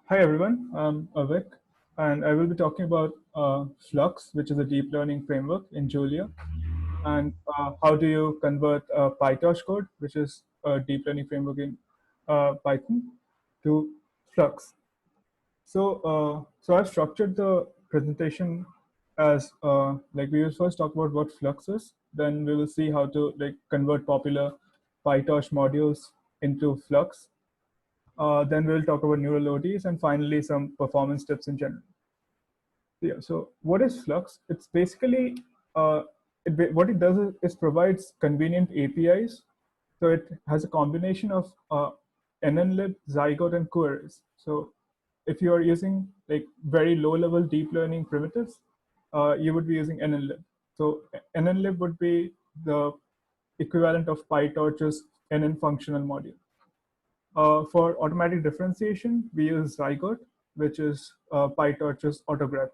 Hi everyone, I'm Avik, and I will be talking about Flux, which is a deep learning framework in Julia, and how do you convert Pytorch code, which is a deep learning framework in Python, to Flux. So I've structured the presentation as like we will first talk about what Flux is, then we will see how to like convert popular Pytorch modules into Flux, then we'll talk about neural ODEs, and finally some performance tips in general. Yeah. So what is Flux? It's basically what it does is provides convenient APIs. So it has a combination of NNLib, Zygote, and queries. So if you are using like very low-level deep learning primitives, you would be using NNLib. So NNLib would be the equivalent of PyTorch's NN functional module. For automatic differentiation, we use Zygote, which is PyTorch's autograph.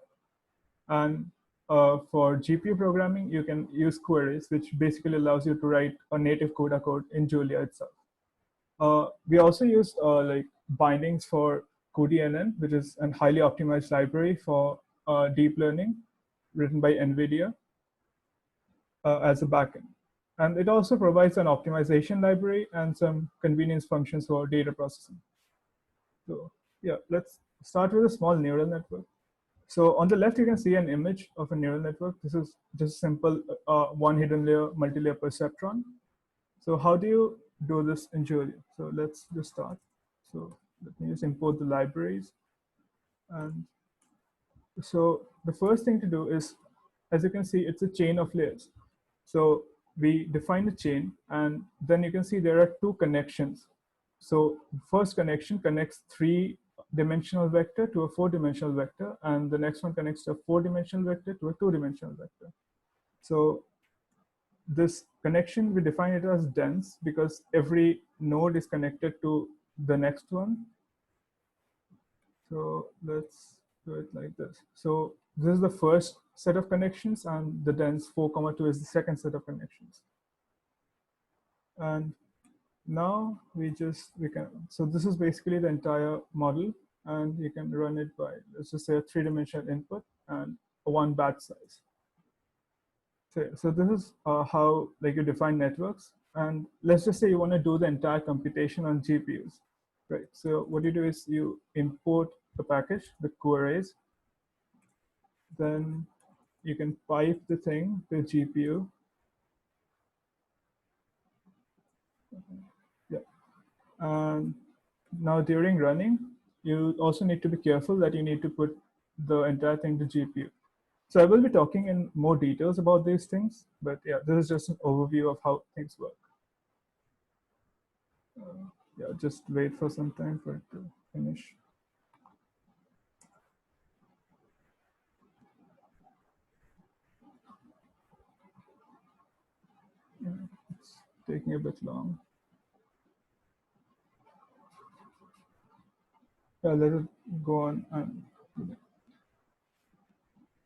And for GPU programming, you can use queries, which basically allows you to write a native CUDA code in Julia itself. We also use like bindings for cuDNN, which is a highly optimized library for deep learning written by NVIDIA as a backend. And it also provides an optimization library and some convenience functions for data processing. So yeah, let's start with a small neural network. So on the left, you can see an image of a neural network. This is just simple one hidden layer, multi-layer perceptron. So how do you do this in Julia? So let's just start. So let me just import the libraries. And so the first thing to do is, as you can see, it's a chain of layers. So we define a chain, and then you can see there are two connections. So first connection connects three-dimensional vector to a four-dimensional vector, and the next one connects a four-dimensional vector to a two-dimensional vector. So this connection, we define it as dense because every node is connected to the next one. So let's do it like this. So this is the first set of connections, and the dense 4,2 is the second set of connections. And now we can, so this is basically the entire model, and you can run it by, let's just say, a three-dimensional input and one batch size. So this is how like you define networks. And let's just say you want to do the entire computation on GPUs, right? So what you do is you import the package, the queries, then you can pipe the thing to GPU. Yeah. And now during running, you also need to be careful that you need to put the entire thing to GPU. So I will be talking in more details about these things, but yeah, this is just an overview of how things work. Yeah, just wait for some time for it to finish. Yeah, it's taking a bit long. Yeah, let it go on.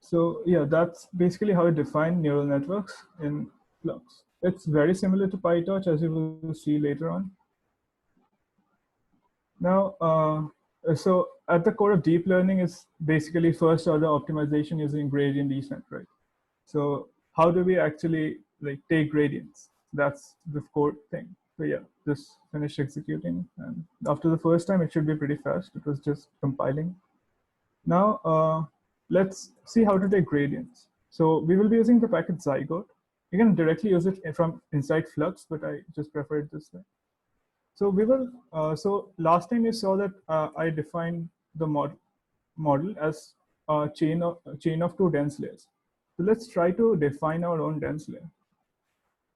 So yeah, that's basically how we define neural networks in Flux. It's very similar to PyTorch, as you will see later on. Now, so at the core of deep learning is basically first order optimization using gradient descent, right? So how do we actually like take gradients? That's the core thing. So yeah, just finished executing, and after the first time, it should be pretty fast. It was just compiling. Now, let's see how to take gradients. So we will be using the package Zygote. You can directly use it from inside Flux, but I just prefer it this way. So we will. So last time you saw that I defined the model as a chain of two dense layers. So let's try to define our own dense layer.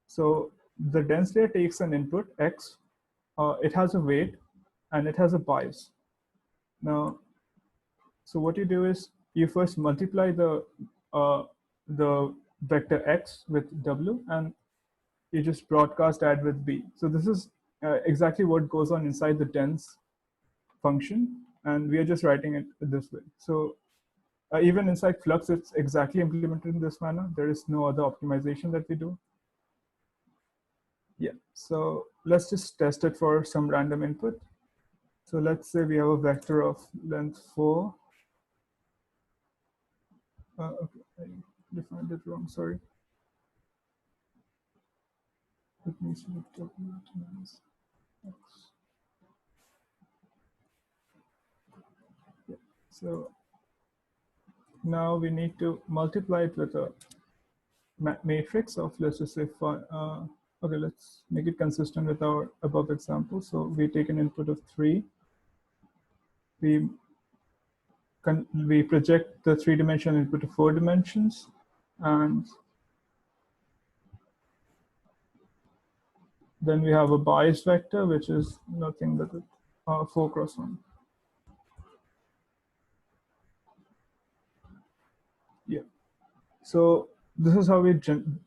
So the dense layer takes an input x. It has a weight, and it has a bias. Now, so what you do is you first multiply the vector x with w, and you just broadcast add with b. So this is exactly what goes on inside the dense function, and we are just writing it this way. So even inside Flux, it's exactly implemented in this manner. There is no other optimization that we do. Yeah, so let's just test it for some random input. So let's say we have a vector of length 4. Okay, I defined it wrong, sorry. It needs to be W times X. Yeah. So now we need to multiply it with a matrix of, let's just say, okay, let's make it consistent with our above example. So we take an input of 3. We project the 3-dimensional input to 4 dimensions, and then we have a biased vector, which is nothing but a 4 cross 1. Yeah. So this is how we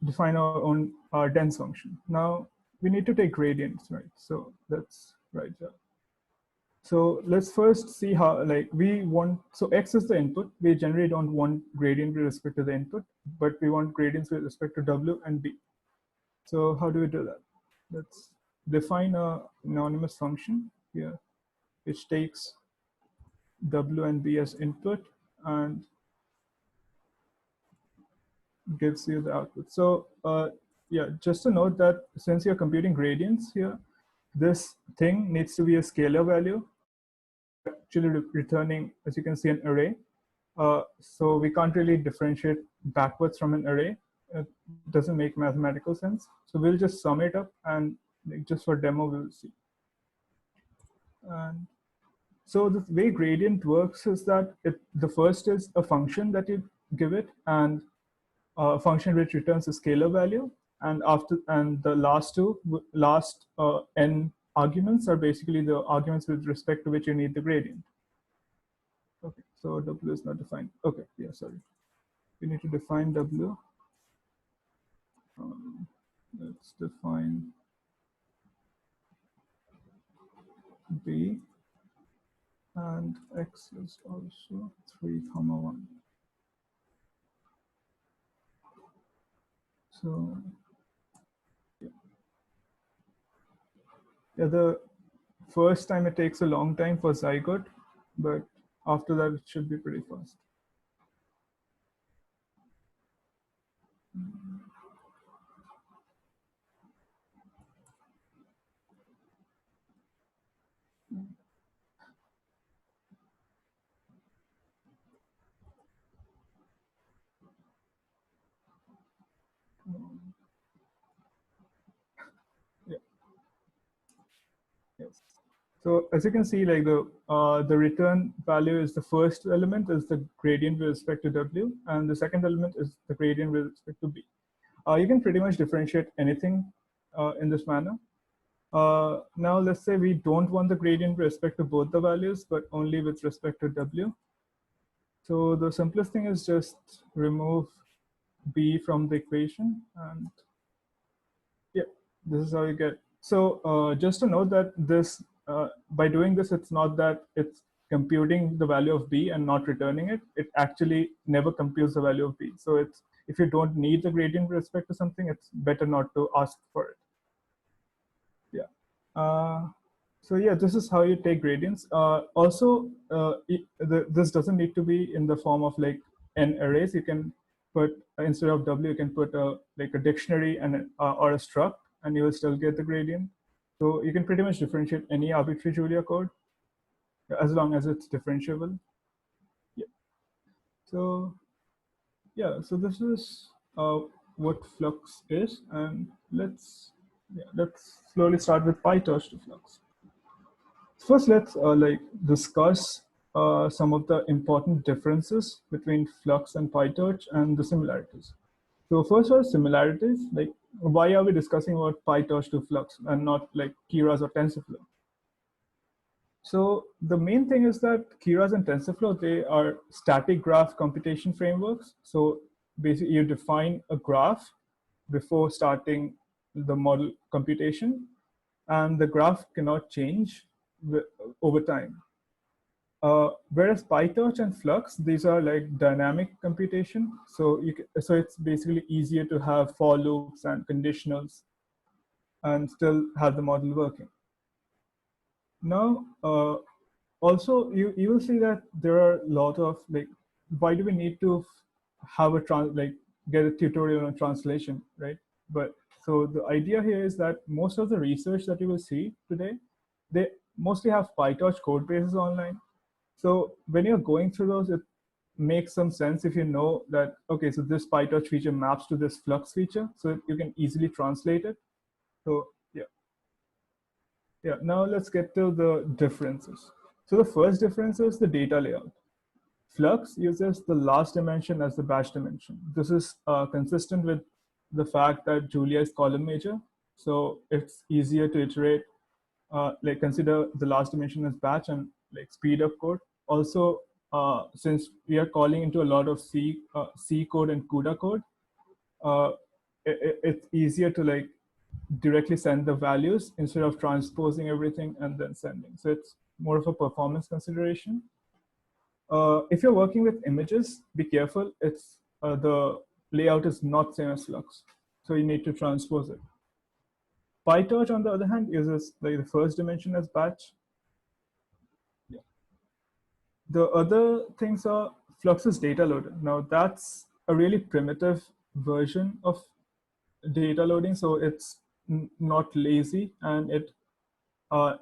define our own dense function. Now we need to take gradients, right? So let's write that. So let's first see how, like, we want, so X is the input. We generally don't want gradient with respect to the input, but we want gradients with respect to W and B. So how do we do that? Let's define a anonymous function here, which takes W and B as input and gives you the output. So yeah, just to note that since you're computing gradients here, this thing needs to be a scalar value, actually returning, as you can see, an array. So we can't really differentiate backwards from an array. It doesn't make mathematical sense. So we'll just sum it up, and just for demo, we'll see. And so the way gradient works is that the first is a function that you give it, and a function which returns a scalar value, and the last n arguments are basically the arguments with respect to which you need the gradient. Okay, so W is not defined. Okay, yeah, sorry. We need to define W. Let's define B, and X is also 3, 1. So yeah, the first time it takes a long time for zygote, but after that it should be pretty fast. Yeah. Yes. So as you can see, like the return value is the first element is the gradient with respect to W, and the second element is the gradient with respect to B. You can pretty much differentiate anything in this manner. Now let's say we don't want the gradient with respect to both the values, but only with respect to W. So the simplest thing is just remove B from the equation, and yeah, this is how you get. So just to note that this, by doing this, it's not that it's computing the value of B and not returning it. It actually never computes the value of B. So it's, if you don't need the gradient with respect to something, it's better not to ask for it. Yeah. So yeah, this is how you take gradients. Also, this doesn't need to be in the form of like n arrays. You can put, instead of W, you can put like a dictionary and or a struct, and you will still get the gradient. So you can pretty much differentiate any arbitrary Julia code as long as it's differentiable. Yeah. So yeah, so this is what Flux is, and let's slowly start with Pytorch to Flux. First, let's like discuss some of the important differences between Flux and Pytorch and the similarities. So first are similarities, like why are we discussing about Pytorch to Flux and not like Keras or TensorFlow? So the main thing is that Keras and TensorFlow, they are static graph computation frameworks. So basically you define a graph before starting the model computation, and the graph cannot change over time. Whereas Pytorch and Flux, these are like dynamic computation. So so it's basically easier to have for loops and conditionals and still have the model working. Now, Also, you will see that there are a lot of like, why do we need to have a like get a tutorial on translation, right? But so the idea here is that most of the research that you will see today, they mostly have PyTorch code bases online. So when you're going through those, it makes some sense if you know that, okay, so this PyTorch feature maps to this Flux feature, so you can easily translate it. So yeah, yeah. Now let's get to the differences. So the first difference is the data layout. Flux uses the last dimension as the batch dimension. This is consistent with the fact that Julia is column major, so it's easier to iterate, like consider the last dimension as batch and like speed up code. Also, since we are calling into a lot of C code and CUDA code, uh, it's easier to like directly send the values instead of transposing everything and then sending. So it's more of a performance consideration. If you're working with images, be careful. It's the layout is not same as Flux, so you need to transpose it. PyTorch, on the other hand, uses like the first dimension as batch. Yeah. The other things are Flux's data loader. Now that's a really primitive version of data loading, so it's not lazy and it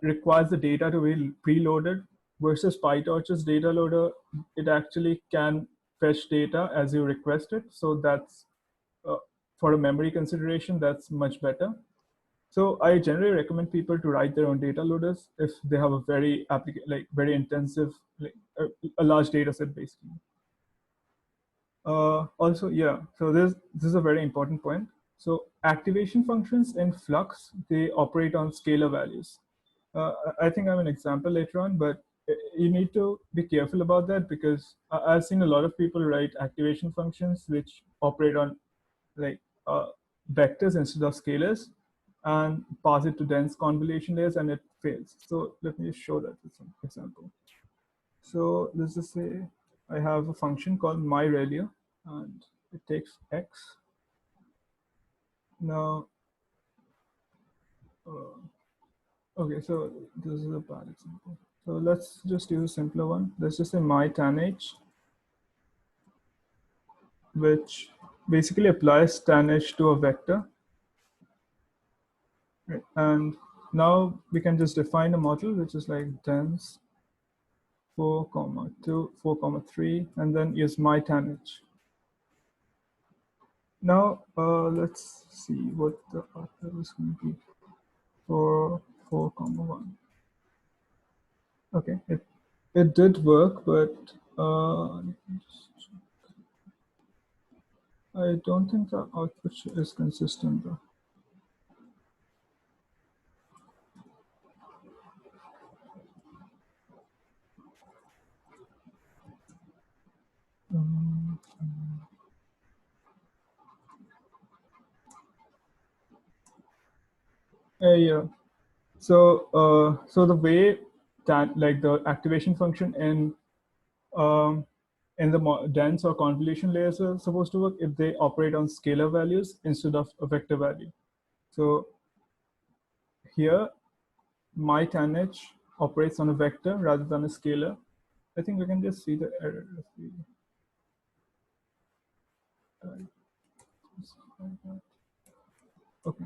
requires the data to be preloaded versus PyTorch's data loader. It actually can fetch data as you request it. So that's uh, for a memory consideration, that's much better. So I generally recommend people to write their own data loaders if they have a very like very intensive, like a large data set basically. Also, yeah, so this is a very important point. So activation functions in Flux, they operate on scalar values. I think I have an example later on, but you need to be careful about that because I've seen a lot of people write activation functions which operate on like vectors instead of scalars and pass it to dense convolution layers and it fails. So let me just show that with some example. So let's just say I have a function called myRelia and it takes x. Now, okay, so this is a bad example. So let's just use a simpler one. Let's just say my tan h, which basically applies tan h to a vector. Right? And now we can just define a model, which is like dense 4, comma 2, 4, comma 3, and then use my tan h. Now let's see what the output is going to be for 4, comma 1. Okay, it did work, but I don't think the output is consistent though. Yeah. So the way that like the activation function um, in the dense or convolution layers are supposed to work if they operate on scalar values instead of a vector value. So here, my tan h operates on a vector rather than a scalar. I think we can just see the error if we okay.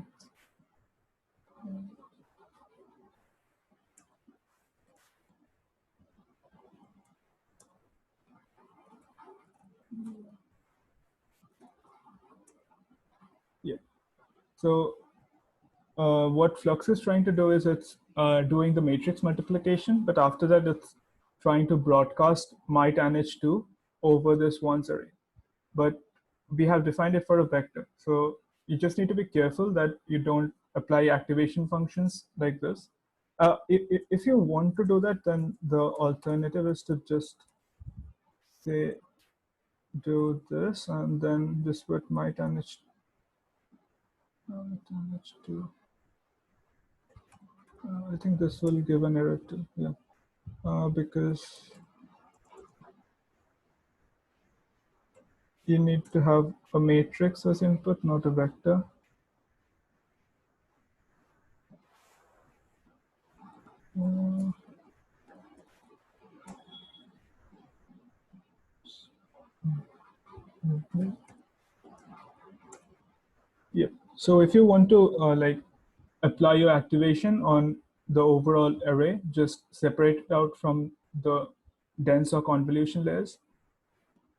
Yeah. So what Flux is trying to do is it's doing the matrix multiplication, but after that it's trying to broadcast my tan h2 over this once array. But we have defined it for a vector. So you just need to be careful that you don't apply activation functions like this. If you want to do that, then the alternative is to just say do this and then just put my tan h2. I think this will give an error too. Yeah, because you need to have a matrix as input, not a vector. Yeah. Yeah. So if you want to like apply your activation on the overall array, just separate it out from the dense or convolution layers.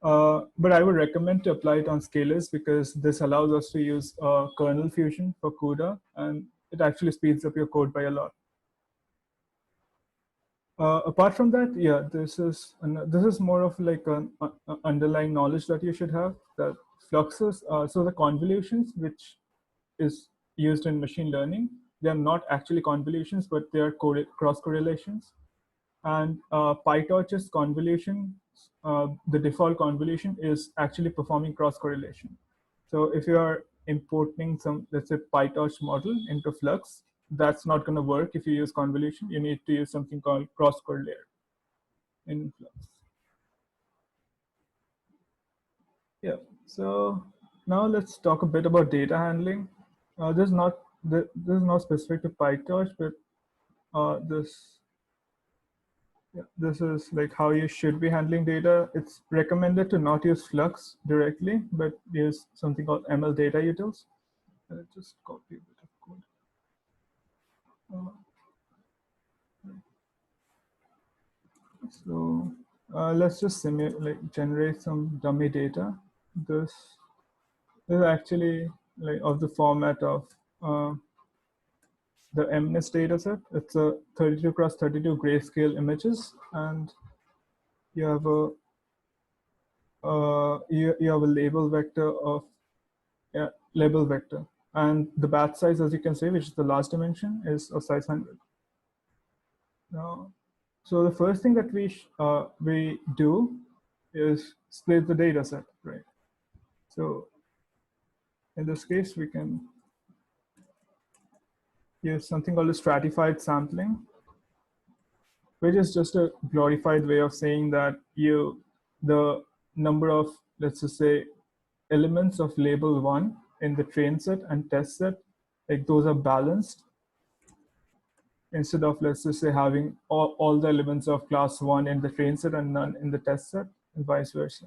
But I would recommend to apply it on scalars because this allows us to use kernel fusion for CUDA, and it actually speeds up your code by a lot. Apart from that, yeah, this is more of like an underlying knowledge that you should have. That fluxes, so the convolutions which is used in machine learning, they are not actually convolutions, but they are cross correlations. And Pytorch's convolution, the default convolution is actually performing cross correlation. So if you are importing some, let's say, Pytorch model into Flux, that's not going to work if you use convolution. You need to use something called cross correlate in Flux. Yeah. So now let's talk a bit about data handling. This is not specific to Pytorch, but this yeah, this is like how you should be handling data. It's recommended to not use Flux directly, but use something called ML data utils. Just copy a bit of code. Uh, let's just simulate, like generate some dummy data. This, this is actually like of the format of uh, the MNIST dataset. It's a 32 cross 32 grayscale images, and you have a you have a label vector of label vector, and the batch size, as you can see, which is the last dimension, is of size 100. Now, so the first thing that we do is split the data set, right? So in this case, we can use something called a stratified sampling, which is just a glorified way of saying that the number of, let's just say, elements of label 1 in the train set and test set, like those are balanced, instead of, let's just say, having all the elements of class 1 in the train set and none in the test set, and vice versa.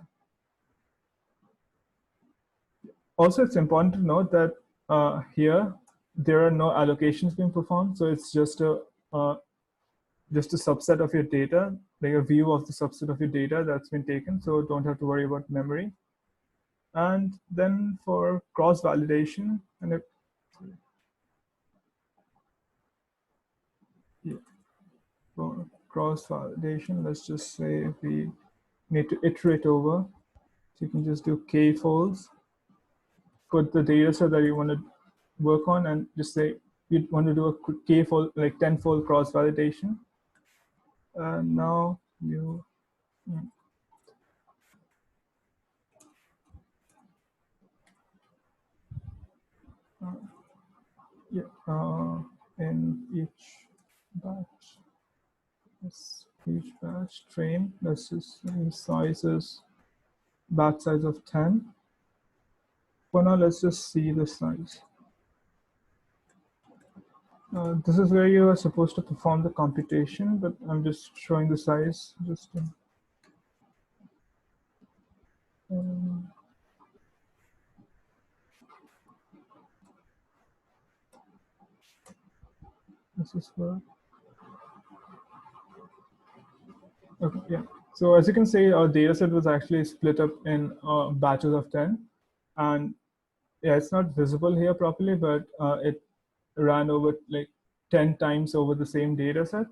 Also, it's important to note that here there are no allocations being performed, so it's just a subset of your data, like a view of the subset of your data that's been taken, so don't have to worry about memory. And then for cross validation, and yeah, for cross validation, let's just say we need to iterate over. So you can just do k folds, put the data set that you want to work on, and just say you want to do a k fold, like 10-fold cross validation. Now you, uh, yeah, in each batch, each batch train, let's just say size is batch size of 10. For now, let's just see the size. This is where you are supposed to perform the computation, but I'm just showing the size. Just um, this is where. Okay, yeah. So as you can see, our data set was actually split up in batches of 10, and yeah, it's not visible here properly, but it ran over like 10 times over the same data set.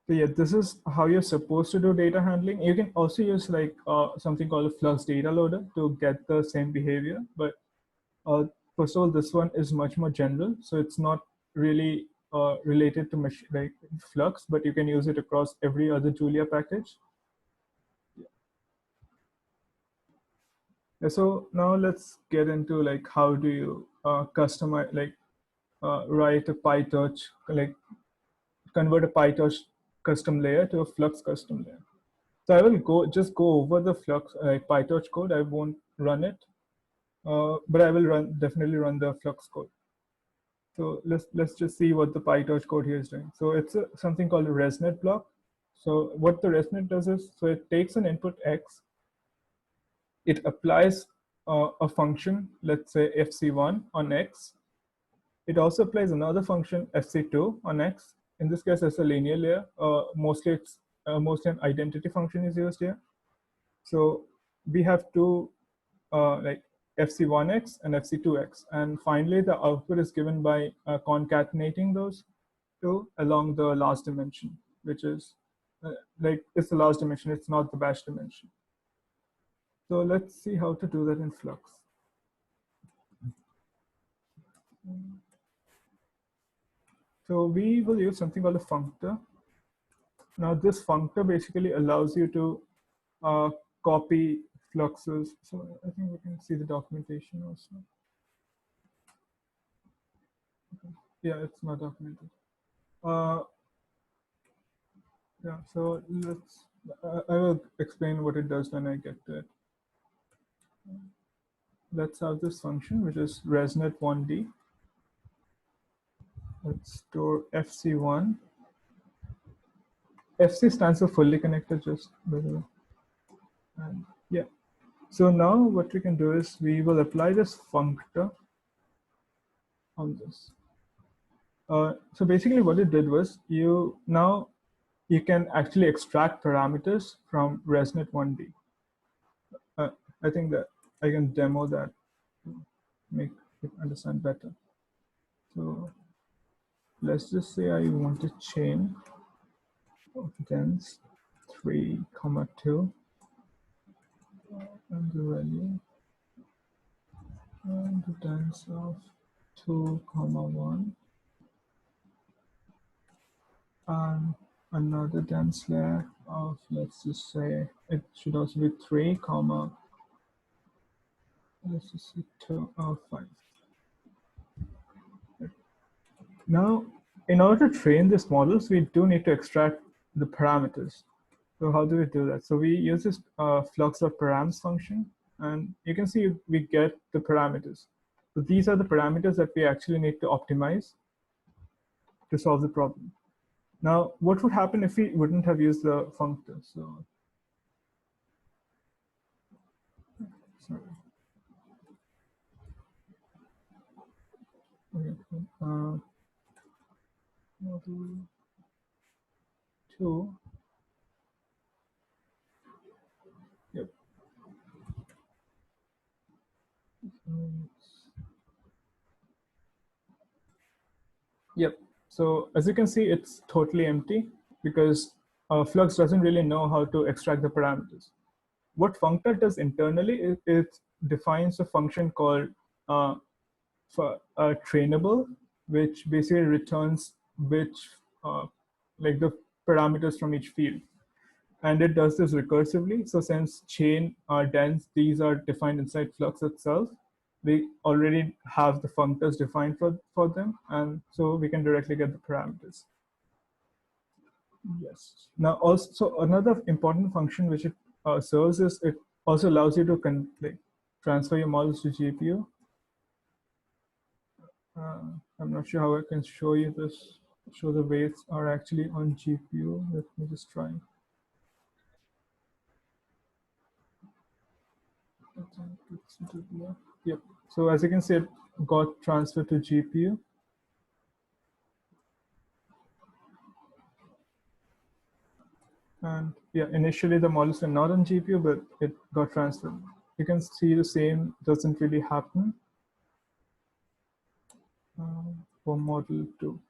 So yeah, this is how you're supposed to do data handling. You can also use like something called a Flux data loader to get the same behavior. But first of all, this one is much more general. So it's not really related to like Flux, but you can use it across every other Julia package. Yeah, so now let's get into like how do you customize, like write a Pytorch, like convert a Pytorch custom layer to a Flux custom layer. So I will just go over the Flux Pytorch code. I won't run it, but I will definitely run the Flux code. So let's just see what the Pytorch code here is doing. So it's something called a ResNet block. So what the ResNet does is, so it takes an input X, it applies a function, let's say fc1 on x. It also applies another function fc2 on x. In this case, it's a linear layer. Mostly an identity function is used here. So we have two like fc1x and fc2x, and finally the output is given by concatenating those two along the last dimension, which is like it's the last dimension, it's not the batch dimension. So let's see how to do that in Flux. So we will use something called a functor. Now this functor basically allows you to uh, copy fluxes. So I think we can see the documentation also. Yeah, it's not documented. Yeah, so I will explain what it does when I get to it. Let's have this function, which is resnet1d. Let's store fc1. FC stands for fully connected, just by the way. And yeah. So now what we can do is we will apply this functor on this. So basically what it did was you can actually extract parameters from resnet1d. I think that I can demo that to make it understand better. So let's just say I want a chain of dense 3, 2, and the value, and the dense of 2, 1, and another dense layer of, let's just say, it should also be 3, let's just say 2, 5. Now, in order to train these models, we do need to extract the parameters. So how do we do that? So we use this flux.params function, and you can see we get the parameters. So these are the parameters that we actually need to optimize to solve the problem. Now, what would happen if we wouldn't have used the functor? So, sorry. Okay. Model 2. Yep. Yep. So as you can see, it's totally empty because Flux doesn't really know how to extract the parameters. What functor does internally is it defines a function called trainable, which basically returns like the parameters from each field. And it does this recursively. So since chain are dense, these are defined inside Flux itself. We already have the functors defined for them, and so we can directly get the parameters. Yes. Now, also another important function which it serves is it also allows you to transfer your models to GPU. I'm not sure how I can show you this. Show the weights are actually on GPU. Let me just try. Yep. So as you can see, it got transferred to GPU. And yeah, initially the models were not on GPU, but it got transferred. You can see the same doesn't really happen for model 2.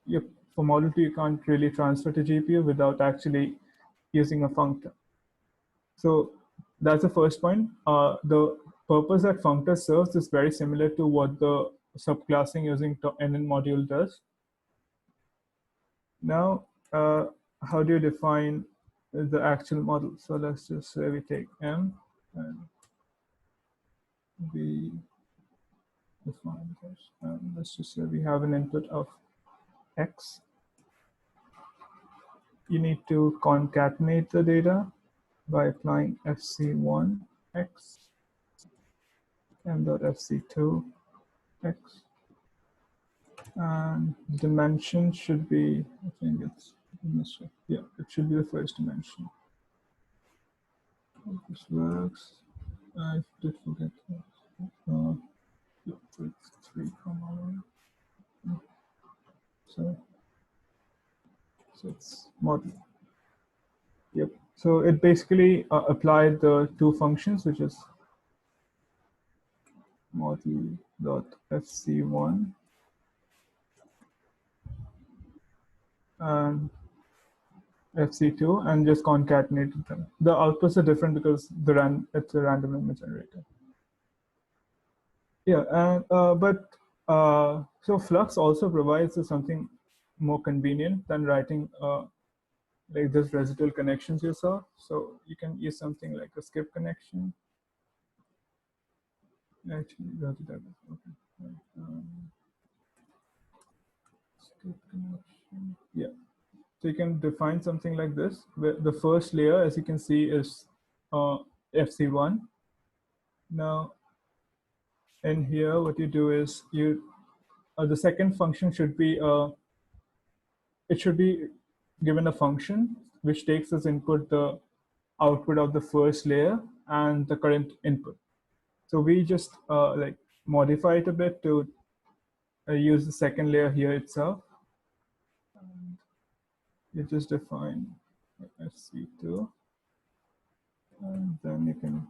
Yep, for model 2, you can't really transfer to GPU without actually using a functor. So that's the first point. The purpose that functor serves is very similar to what the subclassing using NN module does. Now, how do you define the actual model? So let's just say we take M and we define this. And let's just say we have an input of X. You need to concatenate the data by applying fc1x m.fc2x, and the dimension should be, I think it's, yeah, it should be the first dimension. This works. I did forget. Uh, yeah, so it's 3 comma 1. So, so it's model. Yep. So it basically applied the two functions, which is model.fc1 and fc2, and just concatenated them. The outputs are different because it's a random number generator. Yeah, and so Flux also provides us something more convenient than writing like this residual connections you saw. So you can use something like a skip connection. Actually, okay. Skip connection. Yeah. So you can define something like this, where the first layer, as you can see, is FC1. Now, in here, what you do is the second function should be it should be given a function which takes as input the output of the first layer and the current input. So we just like modify it a bit to use the second layer here itself. And you just define SC2, and then you can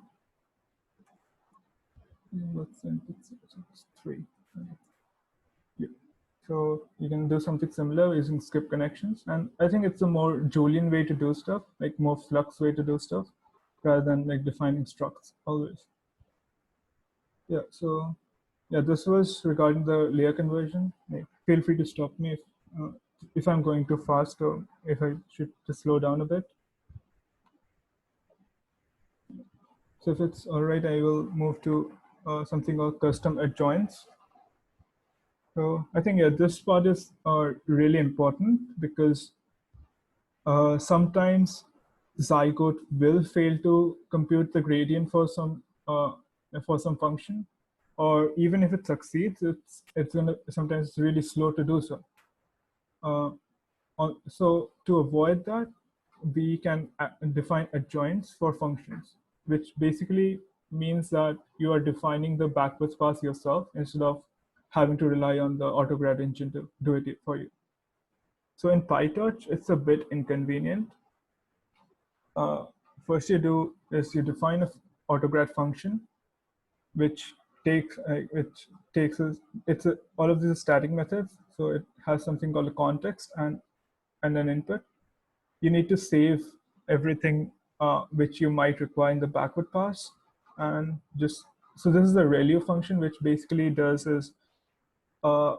what's input 3. Yeah. So you can do something similar using skip connections, and I think it's a more Julian way to do stuff, like more Flux way to do stuff, rather than like defining structs always. Yeah. So yeah, this was regarding the layer conversion. Like, feel free to stop me if I'm going too fast or if I should just slow down a bit. So if it's all right, I will move to something called custom adjoints. So I think yeah, this part is really important because sometimes zygote will fail to compute the gradient for some function, or even if it succeeds, it's gonna sometimes it's really slow to do so. So to avoid that, we can define adjoints for functions, which basically means that you are defining the backwards pass yourself instead of having to rely on the autograd engine to do it for you. So in Pytorch, it's a bit inconvenient. Uh, First you do is you define a autograd function, which takes us, all of these are static methods. So it has something called a context and an input. You need to save everything which you might require in the backward pass, and just so this is the ReLU function, which basically does is uh,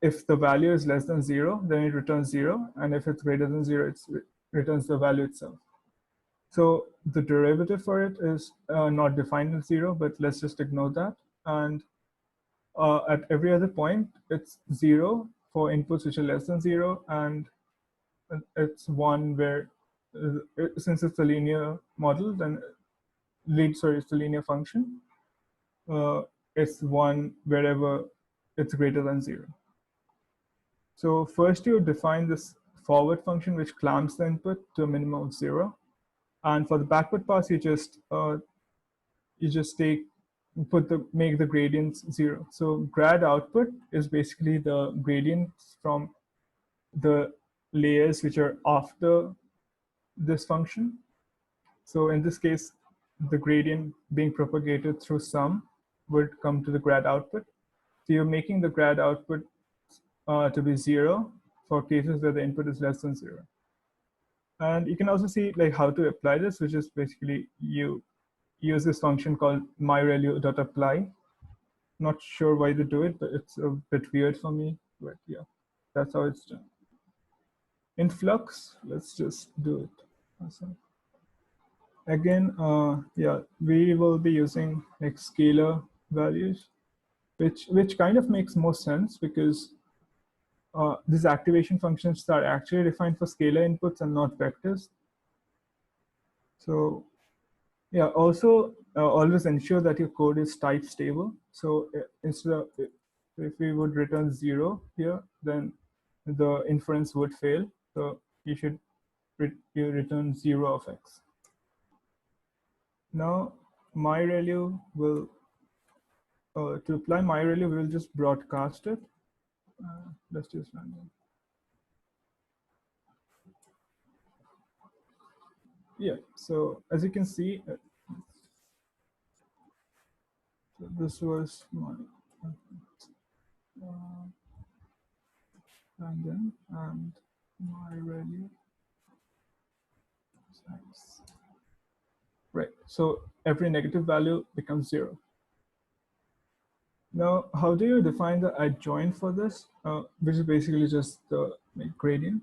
if the value is less than 0, then it returns 0, and if it's greater than 0, it returns the value itself. So the derivative for it is not defined as 0, but let's just ignore that. And at every other point, it's 0 for inputs which are less than 0, and it's 1 where, since it's a linear model, then it's a linear function. It's 1 wherever it's greater than 0. So first you define this forward function which clamps the input to a minimum of 0. And for the backward pass, you just make the gradients 0. So grad output is basically the gradients from the layers which are after this function. So in this case, the gradient being propagated through sum would come to the grad output. So you're making the grad output to be 0 for cases where the input is less than 0. And you can also see like how to apply this, which is basically you use this function called myReLU.apply. Not sure why they do it, but it's a bit weird for me. But yeah, that's how it's done. In Flux, let's just do it. Awesome. Again, yeah, we will be using like scalar values, which kind of makes more sense because these activation functions are actually defined for scalar inputs and not vectors. So yeah, also always ensure that your code is type stable. So instead of if we would return 0 here, then the inference would fail. So you should you return 0 of x. Now my value will, to apply my value, we will just broadcast it. Let's just random. Yeah, so as you can see, this was my and my value times. Right, so every negative value becomes 0. Now, how do you define the adjoint for this? Which is basically just the gradient.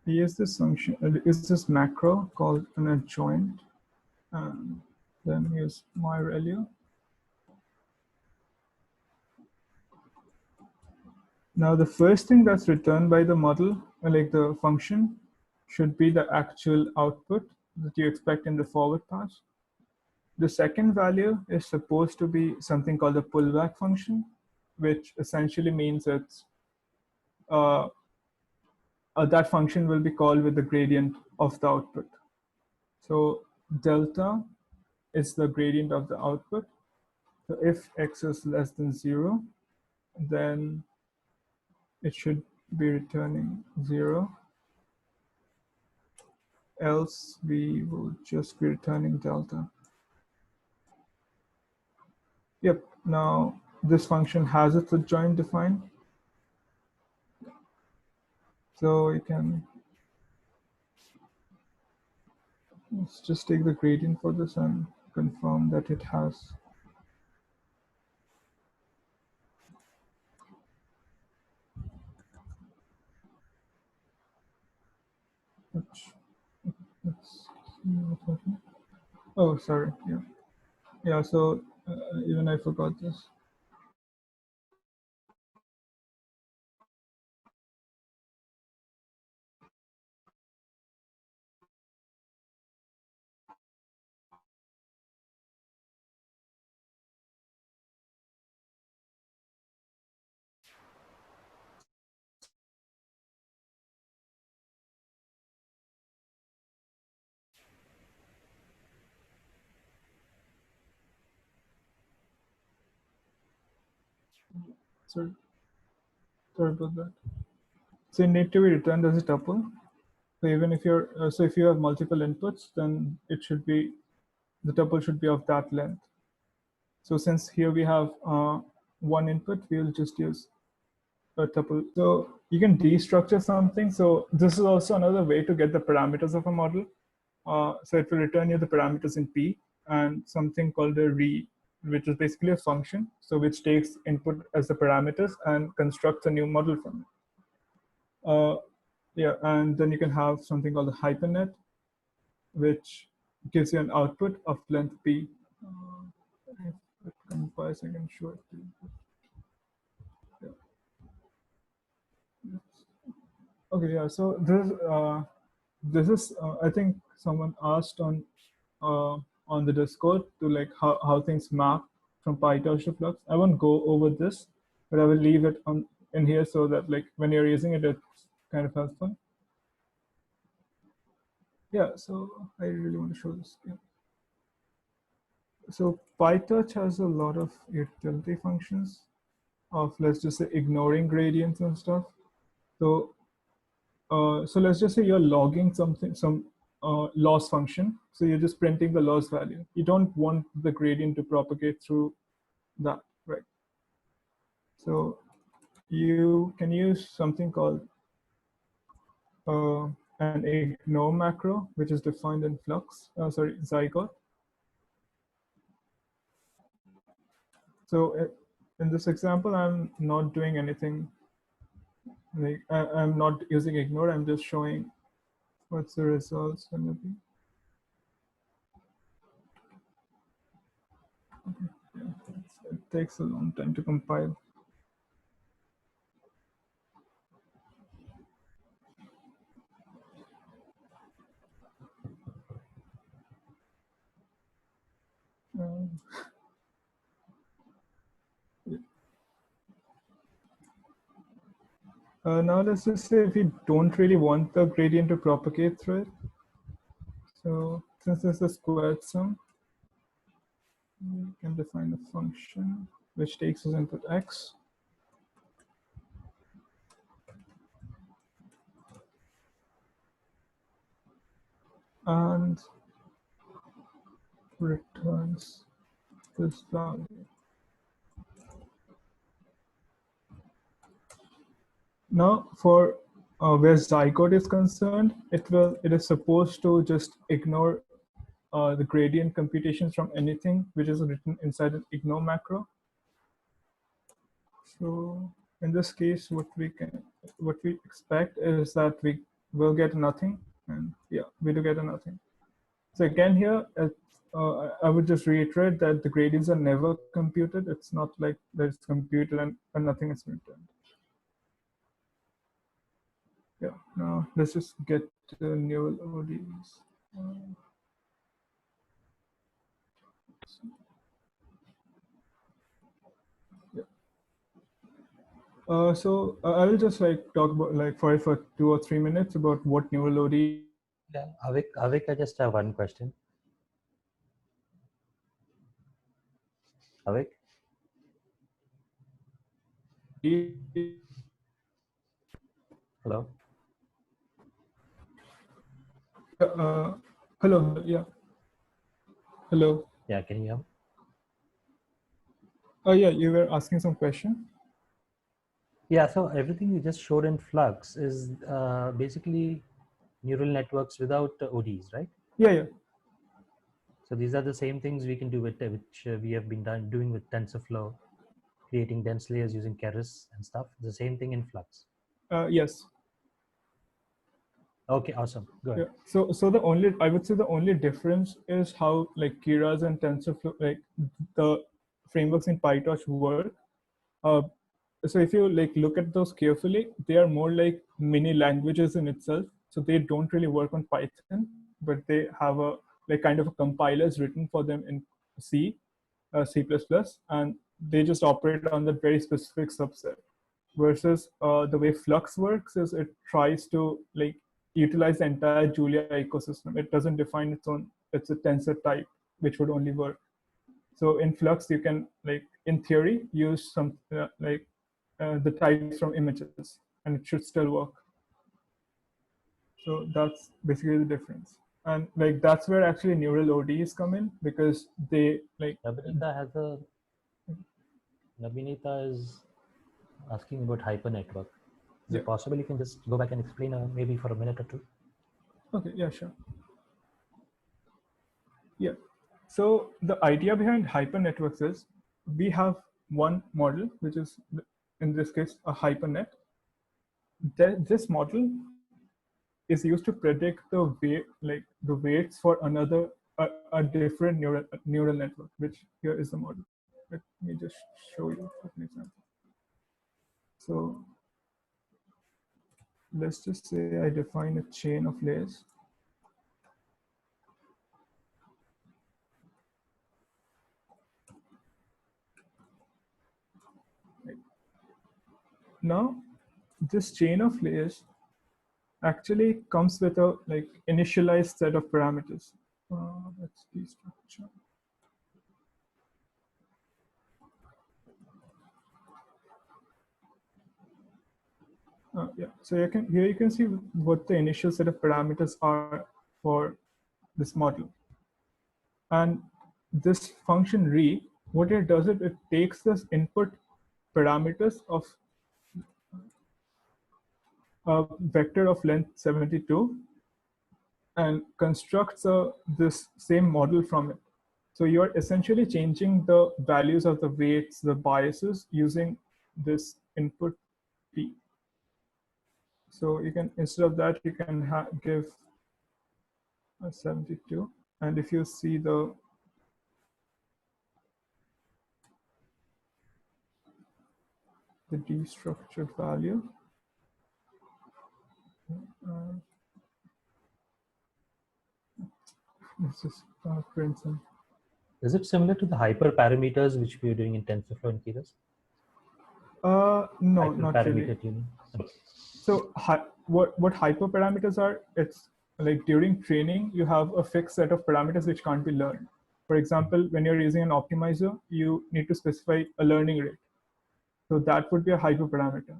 We use this function, use this macro called an adjoint, and then use my value. Now, the first thing that's returned by the model, like the function, should be the actual output that you expect in the forward pass. The second value is supposed to be something called a pullback function, which essentially means it's that function will be called with the gradient of the output. So delta is the gradient of the output. So if x is less than 0, then it should be returning 0. Else we will just be returning delta. Yep, now this function has its adjoint defined. So you can, let's just take the gradient for this and confirm that it has. Oh, sorry. Yeah. Yeah. So even I forgot this. Sorry. Sorry about that. So it need to be returned as a tuple. So even if you're so if you have multiple inputs, then it should be the tuple should be of that length. So since here we have one input, we'll just use a tuple. So you can destructure something. So this is also another way to get the parameters of a model. So it will return you the parameters in P and something called a re, which is basically a function. So which takes input as the parameters and constructs a new model from it. Yeah, and then you can have something called a hypernet, which gives you an output of length P. If it compiles, I can show it to you. Yeah. Okay, yeah. So this is I think someone asked on the Discord to like how things map from Pytorch to Flux. I won't go over this, but I will leave it on in here so that like when you're using it, it's kind of helpful. Yeah. So I really want to show this. Yeah. So Pytorch has a lot of utility functions of, let's just say, ignoring gradients and stuff. So so let's just say you're logging some loss function. So you're just printing the loss value. You don't want the gradient to propagate through that, right? So you can use something called uh, an ignore macro, which is defined in Flux, sorry, Zygote. So in this example, I'm not doing anything. Like I'm not using ignore. I'm just showing what's the results going to be. Okay. Yeah, it takes a long time to compile. Um, yeah. Now let's just say if we don't really want the gradient to propagate through it, So since this is squared sum, we can define a function which takes as input x and returns this value. Now, for where zygote is concerned, it is supposed to just ignore the gradient computations from anything which is written inside an ignore macro. So in this case, what we expect is that we will get nothing, and yeah, we do get a nothing. So again here, I would just reiterate that the gradients are never computed. It's not like that it's computed and nothing is returned. Yeah, now let's just get to neural ODEs. Yeah. So I will just like talk about like for 2 or 3 minutes about what neural ODE. Yeah, Avik, I just have one question. Avik? Hello? Hello, yeah. Hello. Yeah, can you hear me? Oh yeah, you were asking some question. Yeah, so everything you just showed in Flux is basically neural networks without ODs, right? Yeah. So these are the same things we can do with which we have been doing with TensorFlow, creating dense layers using Keras and stuff. The same thing in Flux. Yes. Okay, awesome. Good. Yeah. So I would say the only difference is how like Keras and TensorFlow, like the frameworks in Pytorch work. Uh, so if you like look at those carefully, they are more like mini languages in itself. So they don't really work on Python, but they have a like kind of a compilers written for them in C, C++, and they just operate on that very specific subset. Versus the way Flux works is it tries to like utilize the entire Julia ecosystem. It doesn't define its own. It's a tensor type, which would only work. So in Flux, you can like in theory use some the types from images, and it should still work. So that's basically the difference. And like that's where actually neural ODEs come in because they like. Nabinita is asking about hypernetwork. Is Yeah. it possible you can just go back and explain maybe for a minute or two? Okay, yeah, sure. Yeah. So the idea behind hypernetworks is we have one model, which is in this case a hypernet. This model is used to predict the weight, like the weights for another a different neural network, which here is the model. Let me just show you an example. So let's just say I define a chain of layers. Now, this chain of layers actually comes with a like initialized set of parameters. Let's destructure. Yeah, so here you can see what the initial set of parameters are for this model. And this function re, what it does it takes this input parameters of a vector of length 72 and constructs this same model from it. So you're essentially changing the values of the weights, the biases using this input p. So you can, instead of that, you can give a 72. And if you see the destructured value, let's just print some. Is it similar to the hyperparameters which we are doing in TensorFlow and Keras? No, not really. Tuning. So what hyperparameters are? It's like during training, you have a fixed set of parameters which can't be learned. For example, when you're using an optimizer, you need to specify a learning rate. So that would be a hyperparameter.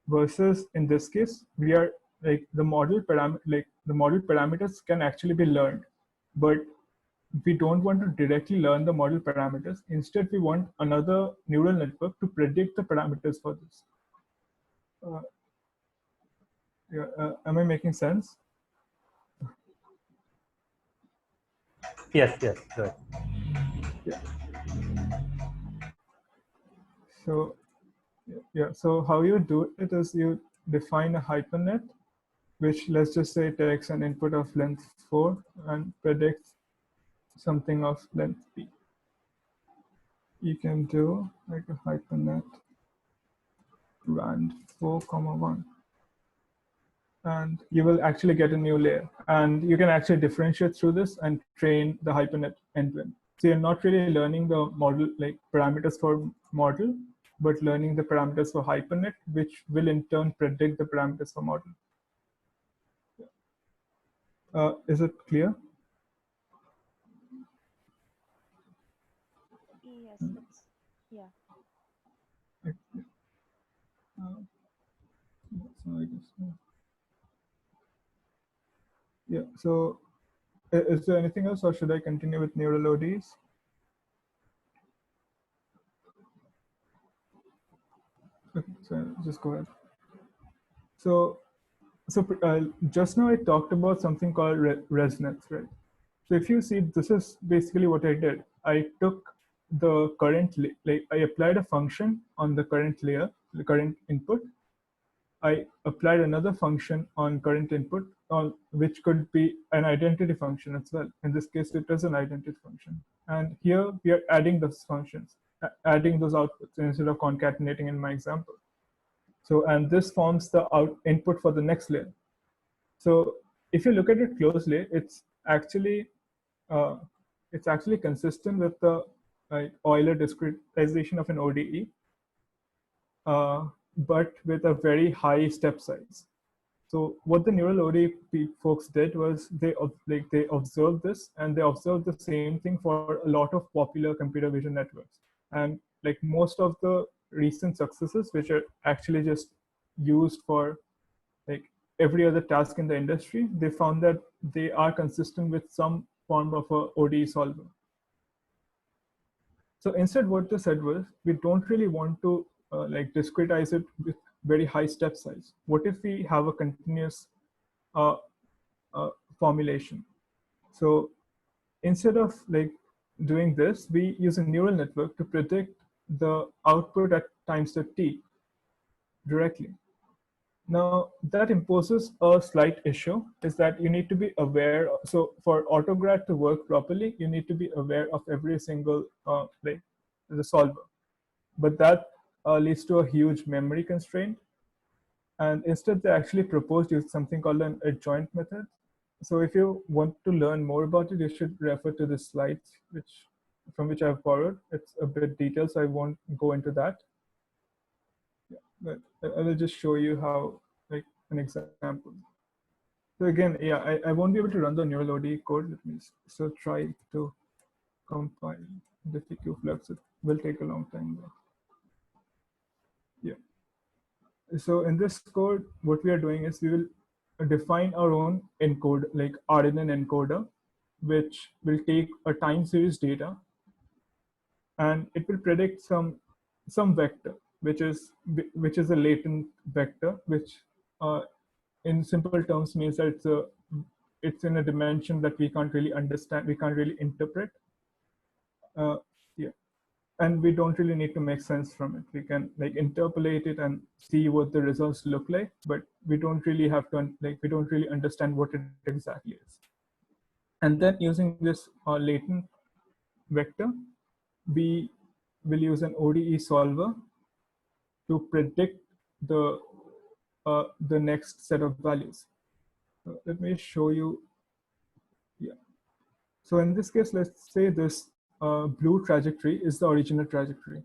Versus in this case, we are like the model parameters can actually be learned, but we don't want to directly learn the model parameters. Instead, we want another neural network to predict the parameters for this. Uh, yeah, am I making sense? Yes, yes, good. Yeah. So yeah, so how you do it is you define a hypernet, which let's just say takes an input of length 4 and predicts something of length p. You can do like a hypernet rand 4 comma 1, and you will actually get a new layer, and you can actually differentiate through this and train the hypernet end to end. So you're not really learning the model like parameters for model, but learning the parameters for hypernet, which will in turn predict the parameters for model. Is it clear? Yes, it's yeah. Uh, so I guess, yeah. So is there anything else, or should I continue with neural ODs? Okay, so just go ahead. So, just now I talked about something called resonance, right? So if you see, this is basically what I did. I took the current, like I applied a function on the current layer, the current input. I applied another function on current input, on which could be an identity function as well. In this case, it is an identity function. And here we are adding those functions, adding those outputs instead of concatenating in my example. So, and this forms the input for the next layer. So if you look at it closely, uh, it's actually consistent with the Euler discretization of an ODE, but with a very high step size. So what the neural ODE folks did was they observed this, and they observed the same thing for a lot of popular computer vision networks. And like most of the recent successes, which are actually just used for like every other task in the industry, they found that they are consistent with some form of a ODE solver. So instead, what they said was, we don't really want to like discretize it with very high step size. What if we have a continuous uh, formulation? So instead of like doing this, we use a neural network to predict the output at time step t directly. Now that imposes a slight issue, is that you need to be aware. So for AutoGrad to work properly, you need to be aware of every single like the solver. But that leads to a huge memory constraint. And instead, they actually proposed using something called an adjoint method. So if you want to learn more about it, you should refer to the slides from which I've borrowed. It's a bit detailed, so I won't go into that. Yeah, but I will just show you how, like an example. So again, yeah, I won't be able to run the neural ODE code. Let me still try to compile diffq Flux. It will take a long time though. Yeah. So in this code, what we are doing is we will define our own encode, like RNN encoder, which will take a time series data, and it will predict some vector, which is a latent vector, which in simple terms means that it's in a dimension that we can't really understand, we can't really interpret. Yeah, and we don't really need to make sense from it. We can like interpolate it and see what the results look like, but we don't really have to we don't really understand what it exactly is. And then using this latent vector, we will use an ODE solver to predict the next set of values. Let me show you. Yeah. So in this case, let's say this blue trajectory is the original trajectory,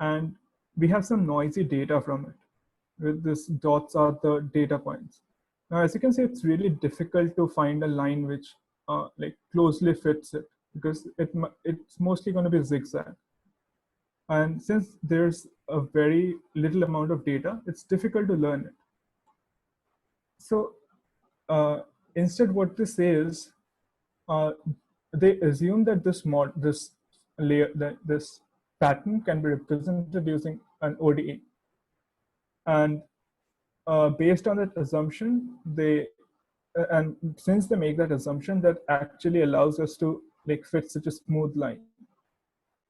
and we have some noisy data from it. With this dots are the data points. Now, as you can see, it's really difficult to find a line which like closely fits it, because it's mostly going to be zigzag. And since there's a very little amount of data, it's difficult to learn it. So uh, instead, what they say is uh, they assume that this layer, that this pattern can be represented using an ODE, and based on that assumption, and since they make that assumption, that actually allows us to like fit such a smooth line.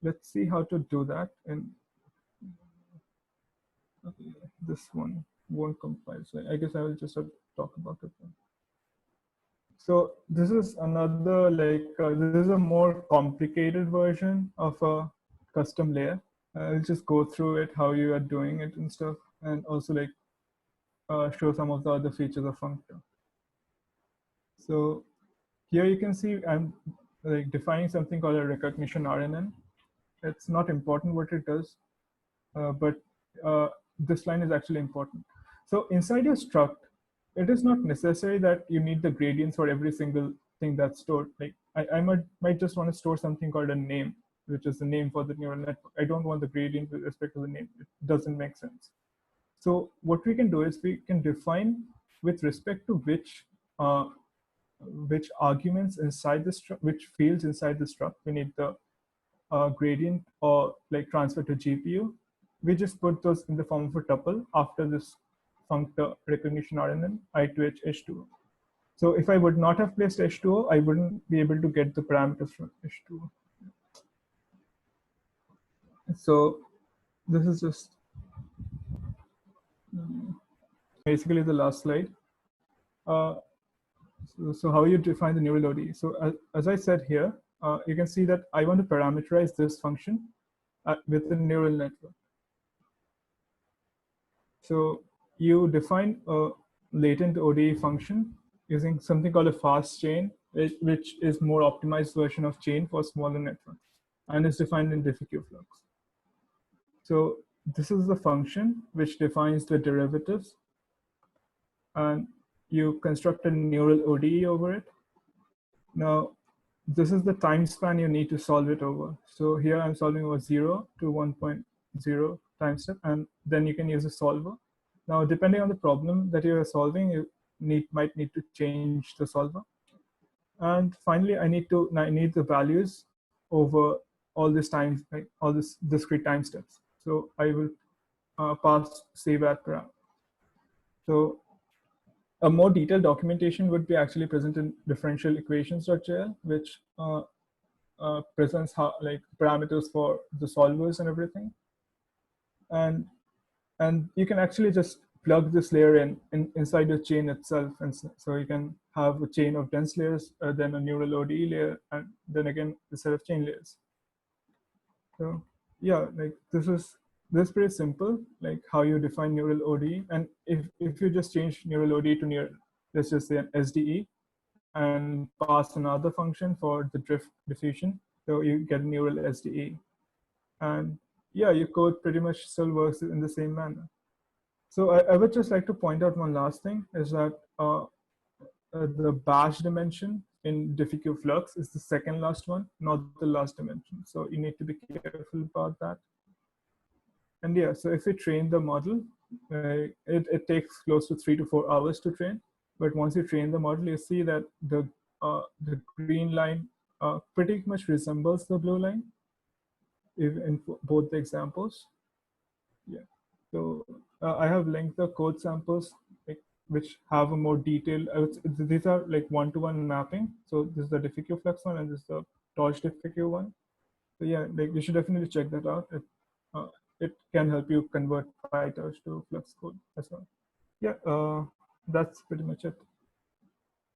Let's see how to do that. And okay, this one won't compile, so I guess I will just talk about it then. So this is another this is a more complicated version of a custom layer. I'll just go through it, how you are doing it and stuff, and also show some of the other features of functor. So here you can see I'm like defining something called a recognition RNN. It's not important what it does, but this line is actually important. So inside your struct, it is not necessary that you need the gradients for every single thing that's stored. Like I might just want to store something called a name, which is the name for the neural network. I don't want the gradient with respect to the name. It doesn't make sense. So what we can do is we can define with respect to which arguments inside the struct, which fields inside the struct we need the gradient or like transfer to GPU. We just put those in the form of a tuple after this functor recognition RNN I2H H2O. So if I would not have placed H2O, I wouldn't be able to get the parameters from H2O. So this is just basically the last slide. So how you define the neural ODE. So as I said here, you can see that I want to parameterize this function with the neural network. So you define a latent ODE function using something called a fast chain, which is more optimized version of chain for smaller networks, and is defined in difficult flux. So this is the function which defines the derivatives, and you construct a neural ODE over it. Now, this is the time span you need to solve it over. So here I'm solving over 0 to 1.0 time step, and then you can use a solver. Now, depending on the problem that you are solving, you might need to change the solver. And finally, I need the values over all this time, like all this discrete time steps. So I will pass save at parameter. So a more detailed documentation would be actually present in differential equations.jl, which presents how like parameters for the solvers and everything. And you can actually just plug this layer inside your chain itself, and so you can have a chain of dense layers, then a neural ODE layer, and then again a set of chain layers. So yeah, like this is pretty simple, like how you define neural ODE. And if you just change neural ODE to let's just say an SDE, and pass another function for the drift diffusion, so you get a neural SDE. And yeah, your code pretty much still works in the same manner. So I would just like to point out one last thing, is that the bash dimension in difficult flux is the second last one, not the last dimension. So you need to be careful about that. And yeah, so if we train the model, it takes close to 3 to 4 hours to train. But once you train the model, you see that the green line pretty much resembles the blue line in both the examples. Yeah. So I have linked the code samples, which have a more detailed. These are like one-to-one mapping. So this is the difficult flux one, and this is the torch difficult one. So yeah, like you should definitely check that out. It can help you convert Pytorch to Flux code as well. Yeah, that's pretty much it.